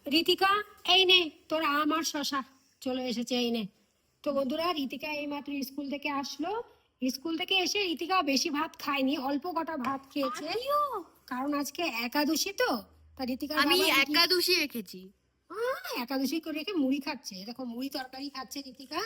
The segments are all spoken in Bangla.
ঋতিকা, এই নে তোর আম আর শশা চলে এসেছে, এই নে। তো বন্ধুরা, ঋতিকা এইমাত্র স্কুল থেকে আসলো। স্কুল থেকে এসে ঋতিকা বেশি ভাত খায়নি, অল্প কটা ভাত খেয়েছে, কারণ আজকে একাদশী তো। তা ঋতিকার আমি বাবা একাদশী রেখেছি। একাদশী করে রেখে মুড়ি খাচ্ছে, দেখো মুড়ি তরকারি খাচ্ছে ঋতিকা।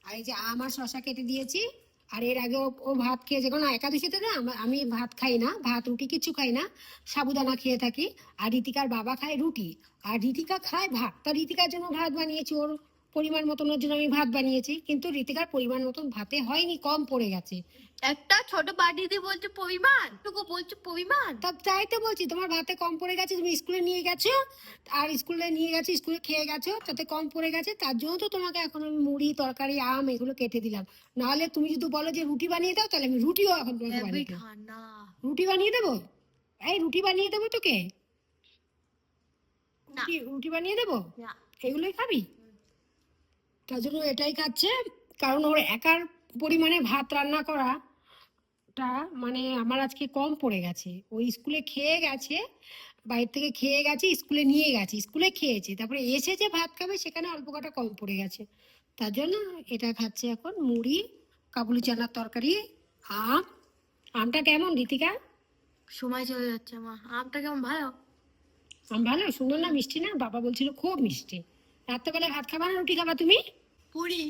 আর এই যে আম আর শশা কেটে দিয়েছি। আর এর আগে ও ভাত খেয়েছে, কারণ একাদশীতে না আমি ভাত খাই না, ভাত রুটি কিচ্ছু খাই না, সাবুদানা খেয়ে থাকি। আর ঋতিকার বাবা খায় রুটি, আর ঋতিকা খায় ভাত। তা ঋতিকার জন্য ভাত বানিয়েছি, ওর পরিমাণ মতনের জন্য আমি ভাত বানিয়েছি, কিন্তু ঋতিকার পরিমাণ মতন ভাতে হয়নি, কম পড়ে গেছে। একটা ছোট বাটিতে বলছে পরিমাণ, টুকু বলছে পরিমাণ। তা তাই তো বলছি, তোমার ভাতে কম পড়ে গেছে, তুমি স্কুলে নিয়ে গেছো, আর স্কুলে নিয়ে গেছো, স্কুলে খেয়ে গেছো, তাতে কম পড়ে গেছে, তার জন্য তো তোমাকে এখন আমি মুড়ি তরকারি আম এগুলো কেটে দিলাম। নাহলে তুমি যদি বলো যে রুটি বানিয়ে দাও, তাহলে আমি রুটিও এখন তোমাকে বানিয়ে দেবো। ঠান্ডা রুটি বানিয়ে দেবো, এই রুটি বানিয়ে দেবো তোকে, না। রুটি বানিয়ে দেবো, না। এগুলোই খাবি। তার জন্য এটাই খাচ্ছে, কারণ ওর একার পরিমাণে ভাত রান্না করা টা মানে আমার আজকে কম পড়ে গেছে। ওই স্কুলে খেয়ে গেছে, বাইরে থেকে খেয়ে গেছে, স্কুলে নিয়ে গেছে, স্কুলে খেয়েছে, তারপরে এসেছে ভাত খাবে, সেখানে অল্প কটা কম পড়ে গেছে। তার জন্য এটা খাচ্ছে এখন, মুড়ি, কাবুলি চানার তরকারি, আম। আমটা কেমন ঋতিকা? সময় চলে যাচ্ছে মা, আমটা কেমন ভালো? আম ভালো, সুন্দর না, মিষ্টি না? বাবা বলছিল খুব মিষ্টি। রাত্রেবেলা ভাত খাবা না রুটি খাবা তুমি? পুরি।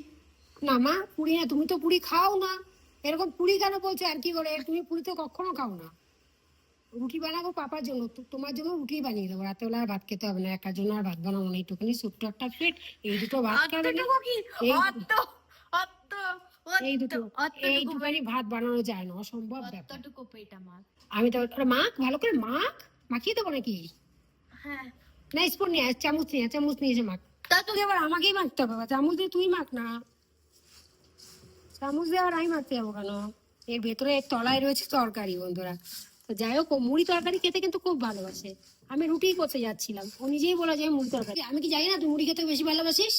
না মা, পুরি না, তুমি তো পুরি খাও না। এরকম পুরি কেন বলছো আর কি করে? তুমি পুরি তো কখনো খাও না। রুটি বানাবো পাপার জন্য, তোমার জন্য রুটি বানিয়ে দেবো, রাতেবেলা আর ভাত খেতে হবে না, একার জন্য আর ভাত বানাবো না, এইটুকুনি ছোট্ট একটা পেট, এই দুটো ভাত খাবে না। অতটুকু কি? এই অত অত এই দুটো অতটুকু এইটুখানি ভাত বানানো যায় না, অসম্ভব ব্যাপার। অতটুকু পেট আমার। আমি তো মাখ, ভালো করে মাখ, মাখিয়ে দেবো নাকি? হ্যাঁ। না, স্পুন নিয়ে আয়, চামচ নিয়ে আয়, চামচ নিয়ে এসে মাখ। তা তুই আবার আমাকেই মাখতে হবে, চামচ দিয়ে তুই মাখ না, চামচ দিয়ে আবার আমি মাখতে যাবো কেন? এর ভেতরে তলায় রয়েছে তরকারি বন্ধুরা। তো যাই হোক, ও মুড়ি তরকারি খেতে কিন্তু খুব ভালোবাসে। আমি রুটি করতে যাচ্ছিলাম, ও নিজেই বলা যায় মুড়ি তরকারি। আমি কি জানি না তুই মুড়ি খেতে বেশি ভালোবাসিস?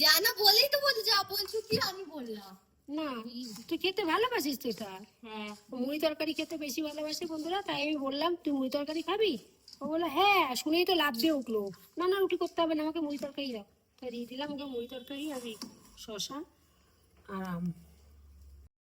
জানো বলেই তো বলছি, যা বলছো কি আমি বললাম। না, তুই খেতে ভালোবাসিস তো এটা। হ্যাঁ। ও মুড়ি তরকারি খেতে বেশি ভালোবাসে বন্ধুরা, তাই আমি বললাম তুই মুড়ি তরকারি খাবি? ও বললো হ্যাঁ, শুনেই তো লাফ দিয়ে উঠলো, না না রুটি করতে হবে না, আমাকে মুড়ি তরকারি দাও। তাই দিয়ে দিলাম ওকে মুড়ি তরকারি, আমি শশা আর আম।